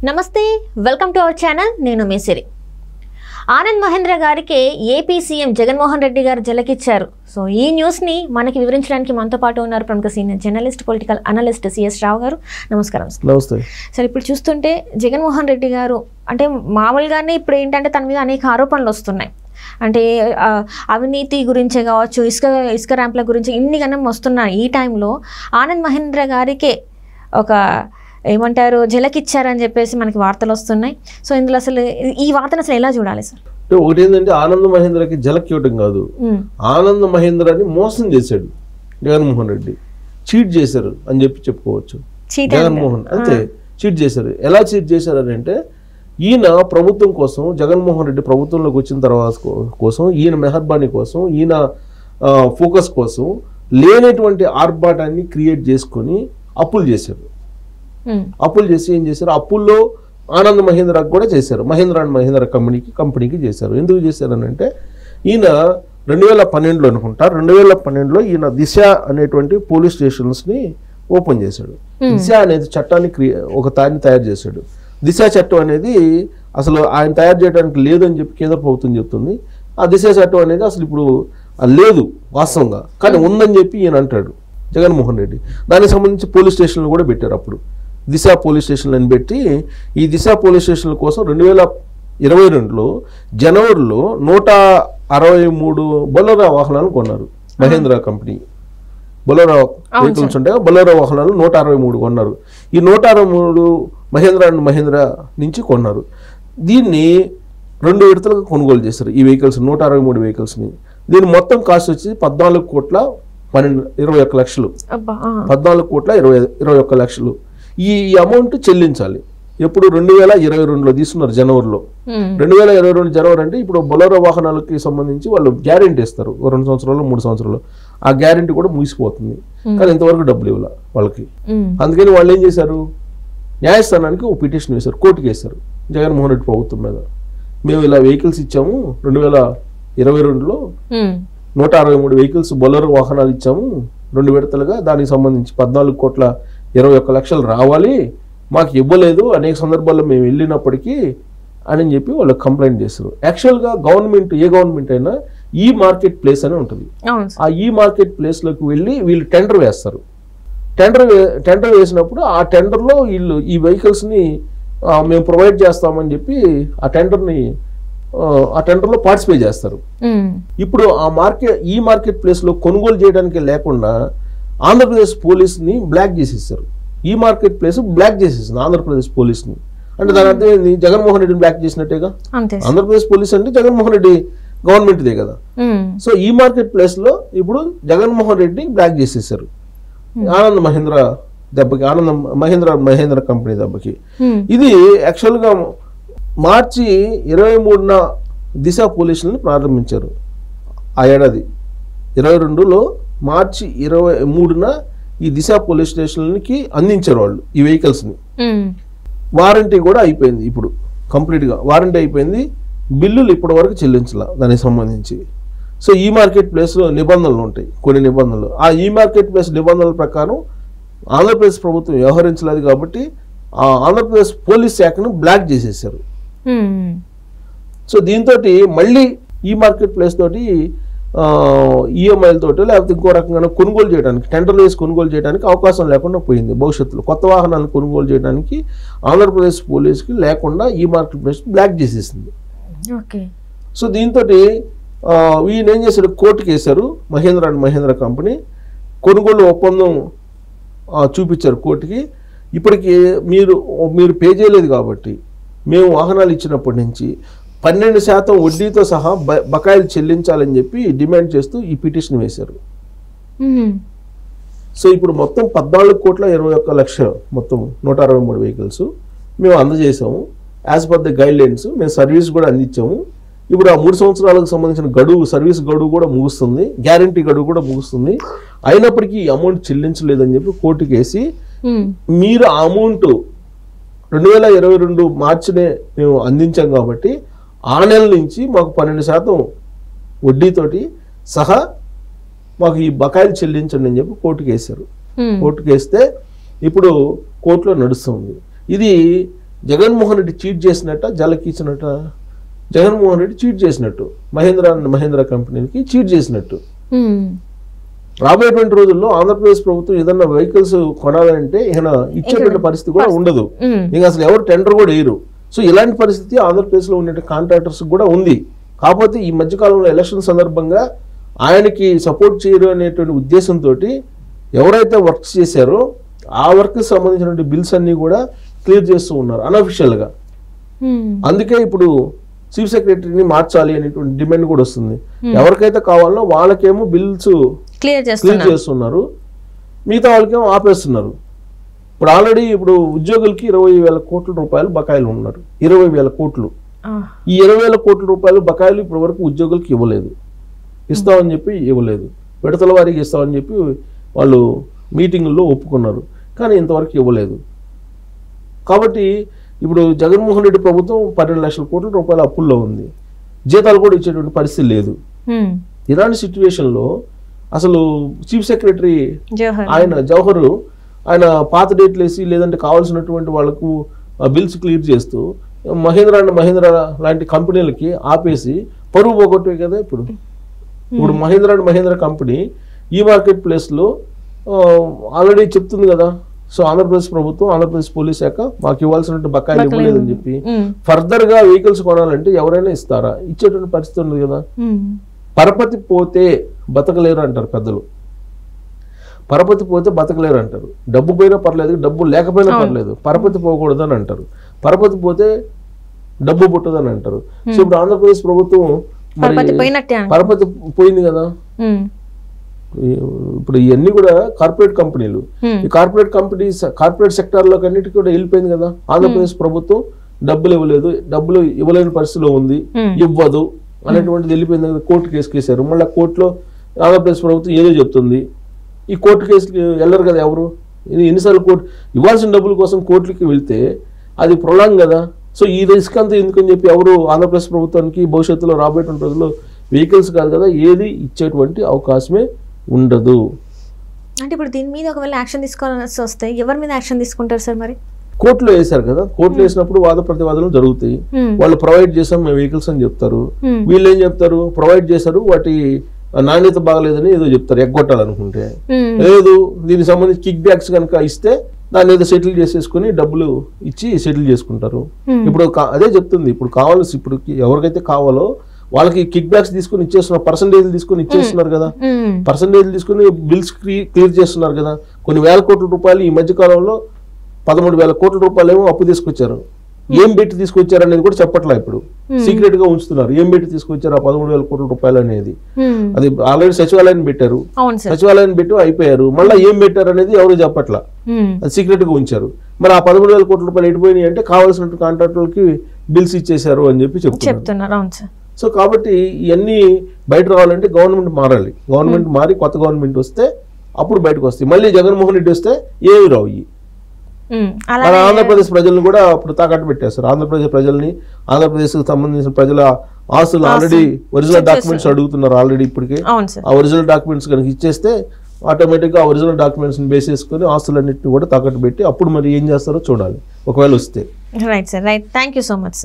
నమస్తే, welcome to our channel. నేను మేసిరి. ఆనంద్ మహేంద్ర గారికి ఏపీ సీఎం జగన్మోహన్ రెడ్డి గారు జలకిచ్చారు. సో ఈ న్యూస్ని మనకి వివరించడానికి మనతో పాటు ఉన్నారు ప్రముఖ senior journalist, political analyst CS Rao garu. నమస్కారం. నమస్తే సార్, ఇప్పుడు చూస్తుంటే జగన్మోహన్ రెడ్డి గారు అంటే మామూలుగానే ఇప్పుడు ఏంటంటే తన మీద అనేక ఆరోపణలు వస్తున్నాయి. అంటే అవినీతి గురించే కావచ్చు, ఇసుక ర్యాంప్ల గురించి ఇన్ని గణం వస్తున్నాయి. ఈ టైంలో ఆనంద్ మహేంద్ర గారికే ఒక ఏమంటారు జలకిచ్చారని చెప్పేసి మనకి వార్తలు వస్తున్నాయి. సో ఇందులో అసలు ఈ వార్తను అసలు ఎలా చూడాలి సార్? ఒకటి ఏంటంటే ఆనంద్ మహేంద్రకి జలక్ ఇవ్వడం కాదు, ఆనంద్ మహేంద్రని మోసం చేశాడు జగన్మోహన్ రెడ్డి. చీట్ చేశారు అని చెప్పుకోవచ్చు. జగన్మోహన్ అంతే చీట్ చేశారు. ఎలా చీట్ చేశారని అంటే, ఈయన ప్రభుత్వం కోసం, జగన్మోహన్ రెడ్డి ప్రభుత్వంలోకి వచ్చిన తర్వాత కోసం, ఈయన మెహర్బానీ కోసం, ఈయన ఫోకస్ కోసం లేనటువంటి ఆర్భాటాన్ని క్రియేట్ చేసుకొని అప్పులు చేశారు. అప్పులు చేసి ఏం చేశారు, అప్పుల్లో ఆనంద్ మహేంద్రకు కూడా చేశారు. మహేంద్ర అండ్ మహేంద్ర కంపెనీకి చేశారు. ఎందుకు చేశారని అంటే, ఈయన 2012లో అనుకుంటా, 2012లో ఈయన దిశ అనేటువంటి పోలీస్ స్టేషన్స్ని ఓపెన్ చేశాడు. దిశ అనేది చట్టాన్ని ఒక దాన్ని తయారు చేశాడు. దిశ చట్టం అనేది అసలు ఆయన తయారు చేయడానికి లేదని చెప్పి కేంద్ర ప్రభుత్వం చెప్తుంది. ఆ దిశ చట్టం అనేది అసలు ఇప్పుడు లేదు వాస్తవంగా, కానీ ఉందని చెప్పి ఈయన అంటాడు జగన్మోహన్ రెడ్డి. దానికి సంబంధించి పోలీస్ స్టేషన్లు కూడా పెట్టారు. అప్పుడు దిశ పోలీస్ స్టేషన్లను పెట్టి, ఈ దిశ పోలీస్ స్టేషన్ల కోసం 2022లో జనవరిలో 163 బొలెరో వాహనాలు కొన్నారు. మహేంద్ర కంపెనీ బొలెరో వెహికల్స్ ఉంటాయి, బొలెరో వాహనాలు 163 కొన్నారు. ఈ 163 మహేంద్ర అండ్ మహేంద్ర నుంచి కొన్నారు. దీన్ని 2 విడతలుగా కొనుగోలు చేశారు. ఈ వెహికల్స్ 163 వెహికల్స్ని. దీని మొత్తం కాస్ట్ వచ్చి 14,21,00,000. 14,21,00,000. ఈ అమౌంట్ చెల్లించాలి. ఎప్పుడు 2022లో తీసుకున్నారు, జనవరిలో. 2022 జనవరి అంటే ఇప్పుడు బొలెరో వాహనాలకి సంబంధించి వాళ్ళు గ్యారెంటీ ఇస్తారు 2 సంవత్సరాలు 3 సంవత్సరాలు. ఆ గ్యారెంటీ కూడా ముగిసిపోతుంది, కానీ ఇంతవరకు డబ్బులు ఇవ్వాలి వాళ్ళకి. అందుకని వాళ్ళు ఏం చేశారు, న్యాయస్థానానికి ఒక పిటిషన్ వేశారు, కోర్టుకి వేశారు జగన్మోహన్ రెడ్డి ప్రభుత్వం మీద. మేము ఇలా వెహికల్స్ ఇచ్చాము, 2022లో 163 వెహికల్స్ బొలెరో వాహనాలు ఇచ్చాము 2 విడతలుగా, దానికి సంబంధించి 14,21,00,000 రావాలి, మాకు ఇవ్వలేదు అనేక సందర్భాల్లో మేము వెళ్ళినప్పటికీ అని చెప్పి వాళ్ళు కంప్లైంట్ చేస్తారు. యాక్చువల్గా గవర్నమెంట్, ఏ గవర్నమెంట్ అయినా ఈ మార్కెట్ ప్లేస్ అని ఉంటుంది. ఆ ఈ మార్కెట్ ప్లేస్లోకి వెళ్ళి వీళ్ళు టెండర్ వేస్తారు. టెండర్ వేసినప్పుడు ఆ టెండర్లో వీళ్ళు ఈ వెహికల్స్ని మేము ప్రొవైడ్ చేస్తామని చెప్పి ఆ టెండర్లో పార్టిసిపేట్ చేస్తారు. ఇప్పుడు ఈ మార్కెట్ ప్లేస్లో కొనుగోలు చేయడానికి లేకుండా ఆంధ్రప్రదేశ్ పోలీస్ని బ్లాక్ చేసేస్తారు. ఈ మార్కెట్ ప్లేస్ బ్లాక్ చేసేసింది ఆంధ్రప్రదేశ్ పోలీస్ని. అంటే దాని అర్థం ఏంది, జగన్మోహన్ రెడ్డిని బ్లాక్ చేసినట్టేగా. ఆంధ్రప్రదేశ్ పోలీస్ అంటే జగన్మోహన్ రెడ్డి గవర్నమెంట్దే కదా. సో ఈ మార్కెట్ ప్లేస్లో ఇప్పుడు జగన్మోహన్ రెడ్డిని బ్లాక్ చేసేసారు ఆనంద్ మహేంద్ర దెబ్బకి, మహేంద్ర కంపెనీ దెబ్బకి. ఇది యాక్చువల్గా మార్చి 23న దిశ పోలీసులను ప్రారంభించారు. ఆ ఏడాది 22లో మార్చి 23న ఈ దిశ పోలీస్ స్టేషన్కి అందించారు వాళ్ళు ఈ వెహికల్స్ని. వారంటీ కూడా అయిపోయింది, ఇప్పుడు కంప్లీట్గా వారంటీ అయిపోయింది. బిల్లులు ఇప్పటి వరకు చెల్లించాల దానికి సంబంధించి. సో ఈ మార్కెట్ ప్లేస్లో నిబంధనలు ఉంటాయి, కొన్ని నిబంధనలు. ఆ ఈ మార్కెట్ ప్లేస్ నిబంధనల ప్రకారం ఆంధ్రప్రదేశ్ ప్రభుత్వం వ్యవహరించలేదు కాబట్టి ఆ ఆంధ్రప్రదేశ్ పోలీస్ శాఖను బ్లాక్ చేసేసారు. సో దీంతో మళ్ళీ ఈ మార్కెట్ ప్లేస్ తోటి ఈఎంఐలతోటి లేకపోతే ఇంకో రకంగా కొనుగోలు చేయడానికి, టెండర్లు వేసి కొనుగోలు చేయడానికి అవకాశం లేకుండా పోయింది. భవిష్యత్తులో కొత్త వాహనాలను కొనుగోలు చేయడానికి ఆంధ్రప్రదేశ్ పోలీస్కి లేకుండా ఈ మార్కెట్ ప్లేస్ బ్లాక్ చేసేసింది. సో దీంతో ఈయన ఏం చేశారు, కోర్టుకి వేశారు. మహేంద్ర అండ్ మహేంద్ర కంపెనీ కొనుగోలు ఒప్పందం చూపించారు కోర్టుకి. ఇప్పటికి మీరు పే చేయలేదు కాబట్టి మేము వాహనాలు ఇచ్చినప్పటి నుంచి 12% వడ్డీతో సహా బకాయిలు చెల్లించాలని చెప్పి డిమాండ్ చేస్తూ ఈ పిటిషన్ వేశారు. సో ఇప్పుడు మొత్తం 14,21,00,000 మొత్తం 163 వెహికల్స్ మేము అందజేసాము. As per the guidelines మేము సర్వీస్ కూడా అందించాము. ఇప్పుడు ఆ 3 సంవత్సరాలకు సంబంధించిన సర్వీస్ గడువు కూడా ముగుస్తుంది, గ్యారంటీ గడువు కూడా ముగుస్తుంది. అయినప్పటికీ ఈ అమౌంట్ చెల్లించలేదని చెప్పి కోర్టుకి వేసి, మీరు ఆ అమౌంట్ 2022 మార్చినే మేము అందించాం కాబట్టి ఆ నెల నుంచి మాకు 12% వడ్డీతోటి సహా మాకు ఈ బకాయిలు చెల్లించండి అని చెప్పి కోర్టుకి వేశారు. కోర్టుకి వేస్తే ఇప్పుడు కోర్టులో నడుస్తుంది. ఇది జగన్మోహన్ రెడ్డి చీట్ చేసినట్ట, జలకి ఇచ్చినట్ట? జగన్మోహన్ రెడ్డి చీట్ చేసినట్టు, మహేంద్ర కంపెనీకి చీట్ చేసినట్టు. రాబోయేటువంటి రోజుల్లో ఆంధ్రప్రదేశ్ ప్రభుత్వం ఏదన్నా వెహికల్స్ కొనాలంటే ఈయన ఇచ్చేటువంటి పరిస్థితి కూడా ఉండదు. ఇంకా అసలు ఎవరు టెండర్ కూడా వేయరు. సో ఇలాంటి పరిస్థితి ఆంధ్రప్రదేశ్ లో ఉండే కాంట్రాక్టర్స్ కూడా ఉంది. కాకపోతే ఈ మధ్యకాలంలో ఎలక్షన్ సందర్భంగా ఆయనకి సపోర్ట్ చేయరు అనేటువంటి ఉద్దేశంతో ఎవరైతే వర్క్స్ చేశారో ఆ వర్క్ సంబంధించినటువంటి బిల్స్ అన్ని కూడా క్లియర్ చేస్తూ ఉన్నారు అన్అఫిషియల్ గా. అందుకే ఇప్పుడు చీఫ్ సెక్రటరీని మార్చాలి అనేటువంటి డిమాండ్ కూడా వస్తుంది. ఎవరికైతే కావాలో వాళ్ళకేమో బిల్స్ క్లియర్ చేస్తున్నారు, మిగతా వాళ్ళకేమో ఆపేస్తున్నారు. ఇప్పుడు ఆల్రెడీ ఇప్పుడు ఉద్యోగులకి 20,000 కోట్ల రూపాయలు బకాయిలు ఉన్నారు. 20,000 కోట్లు. ఈ 20,000 కోట్ల రూపాయలు బకాయిలు ఇప్పటి వరకు ఉద్యోగులకి ఇవ్వలేదు. ఇస్తామని చెప్పి ఇవ్వలేదు. విడతల వారికి ఇస్తామని చెప్పి వాళ్ళు మీటింగుల్లో ఒప్పుకున్నారు, కానీ ఇంతవరకు ఇవ్వలేదు. కాబట్టి ఇప్పుడు జగన్మోహన్ రెడ్డి ప్రభుత్వం 12 లక్షల కోట్ల రూపాయల అప్పుల్లో ఉంది. జీతాలు కూడా ఇచ్చేటువంటి పరిస్థితి లేదు. ఇలాంటి సిచ్యువేషన్లో అసలు చీఫ్ సెక్రటరీ జవహర్ ఆయన పాత డేట్లు వేసి లేదంటే కావాల్సినటువంటి వాళ్ళకు బిల్స్ క్లియర్ చేస్తూ మహేంద్ర లాంటి కంపెనీలకి ఆపేసి పరువు పోగొట్టే కదా. ఇప్పుడు మహేంద్ర కంపెనీ ఈ మార్కెట్ ప్లేస్లో ఆల్రెడీ చెప్తుంది కదా. సో ఆంధ్రప్రదేశ్ ప్రభుత్వం, ఆంధ్రప్రదేశ్ పోలీస్ శాఖ మాకు ఇవ్వాల్సినట్టు బకాయిలు ఇవ్వలేదని చెప్పి ఫర్దర్ గా వెహికల్స్ కొనాలంటే ఎవరైనా ఇస్తారా? ఇచ్చేటువంటి పరిస్థితి ఉంది కదా. పరపతి పోతే బతకలేరు అంటారు పెద్దలు. పరపతి పోతే బతకలేరు అంటారు. డబ్బు పోయినా పర్లేదు, డబ్బు లేకపోయినా పర్లేదు, పరపతి పోకూడదని అంటారు. పరపతి పోతే డబ్బు పుట్టదని అంటారు. సో ఇప్పుడు ఆంధ్రప్రదేశ్ ప్రభుత్వం పరపతి పోయింది కదా. ఇప్పుడు ఇవన్నీ కూడా కార్పొరేట్ కంపెనీలు. ఈ కార్పొరేట్ సెక్టార్ లో అన్నిటికీ కూడా వెళ్ళిపోయింది కదా. ఆంధ్రప్రదేశ్ ప్రభుత్వం డబ్బులు ఇవ్వలేదు, డబ్బులు ఇవ్వలేని పరిస్థితిలో ఉంది, ఇవ్వదు అనేటువంటిది వెళ్ళిపోయింది కదా. కోర్టు కేసు కేసారు. మళ్ళీ కోర్టులో ఆంధ్రప్రదేశ్ ప్రభుత్వం ఏదో చెప్తుంది. ఈ కోర్టు కేసుకి వెళ్ళరు కదా ఎవరు. ఇది ఎన్నిసార్లు కోర్టు ఇవ్వాల్సిన డబ్బుల కోసం కోర్టులకి వెళ్తే అది ప్రొలాంగ్ కదా. సో ఈ రిస్క్ అంతా ఎందుకని చెప్పి ఎవరు ఆంధ్రప్రదేశ్ ప్రభుత్వానికి భవిష్యత్తులో రాబోయేటువంటి రోజుల్లో వెహికల్స్ కాదు కదా ఏది ఇచ్చేటువంటి అవకాశమే ఉండదు. అంటే ఇప్పుడు దీని మీద ఒకవేళ యాక్షన్ తీసుకోవాల్సి వస్తే ఎవరి మీద యాక్షన్ తీసుకుంటారు సార్? మరి కోర్టులో వేశారు కదా. కోర్టులో వేసినప్పుడు వాద ప్రతివాదనలు జరుగుతాయి. వాళ్ళు ప్రొవైడ్ చేసాం మేము వెహికల్స్ అని చెప్తారు. వీళ్ళు ఏం చెప్తారు? ప్రొవైడ్ చేశారు, వాటి నాణ్యత బాగలేదని ఏదో చెప్తారు ఎగ్గొట్టాలనుకుంటే. లేదు దీనికి సంబంధించి కిక్ బ్యాక్స్ కనుక ఇస్తే దాన్ని ఏదో సెటిల్ చేసేసుకుని డబ్బులు ఇచ్చి సెటిల్ చేసుకుంటారు. ఇప్పుడు అదే చెప్తుంది. ఇప్పుడు ఇప్పుడు ఎవరికైతే కావాలో వాళ్ళకి కిక్ బ్యాక్స్ తీసుకుని ఇచ్చేస్తున్నారు, పర్సంటేజ్ తీసుకుని ఇచ్చేస్తున్నారు కదా. పర్సంటేజ్ తీసుకుని బిల్స్ క్లియర్ చేస్తున్నారు కదా. కొన్ని వేల కోట్ల రూపాయలు ఈ మధ్య కాలంలో 13,000 కోట్ల రూపాయలు ఏమో అప్పు తీసుకొచ్చారు. ఏం పెట్టి తీసుకొచ్చారు అనేది కూడా చెప్పట్లా. ఇప్పుడు సీక్రెట్ గా ఉంచుతున్నారు. ఏం పెట్టి తీసుకొచ్చారు ఆ 13,000 కోట్ల రూపాయలు అనేది. అది ఆల్రెడీ సచివాలయాన్ని పెట్టారు, సచివాలయాన్ని పెట్టి అయిపోయారు. మళ్ళీ ఏం పెట్టారు అనేది ఎవరు చెప్పట్లా, అది సీక్రెట్ గా ఉంచారు. మరి ఆ 13,000 కోట్ల రూపాయలు ఎడిపోయినాయి అంటే కావాల్సిన కాంట్రాక్టర్లకి బిల్స్ ఇచ్చేసారు అని చెప్పి చెప్తున్నారు. సో కాబట్టి ఇవన్నీ బయట రావాలంటే గవర్నమెంట్ మారాలి. గవర్నమెంట్ మారి కొత్త గవర్నమెంట్ వస్తే అప్పుడు బయటకు వస్తాయి. మళ్ళీ జగన్మోహన్ రెడ్డి వస్తే ఏవి రావు. ఆంధ్రప్రదేశ్ ప్రజలను కూడా అప్పుడు తాకట్టు పెట్టేస్తారు. ఆంధ్రప్రదేశ్ ప్రజల్ని, ఆంధ్రప్రదేశ్ కి సంబంధించిన ప్రజల ఆస్తులు ఆల్రెడీ ఒరిజినల్ డాక్యుమెంట్స్ అడుగుతున్నారు. ఆల్రెడీ ఇప్పటికే ఆ ఒరిజినల్ డాక్యుమెంట్స్ కనుక ఇచ్చేస్తే ఆటోమేటిక్ గా ఒరిజినల్ డాక్యుమెంట్స్ బేస్ చేసుకుని ఆస్తులన్నింటినీ కూడా తాకట్టు పెట్టి అప్పుడు మరి ఏం చేస్తారో చూడాలి ఒకవేళ వస్తే. Right sir, right. Thank you so much sir.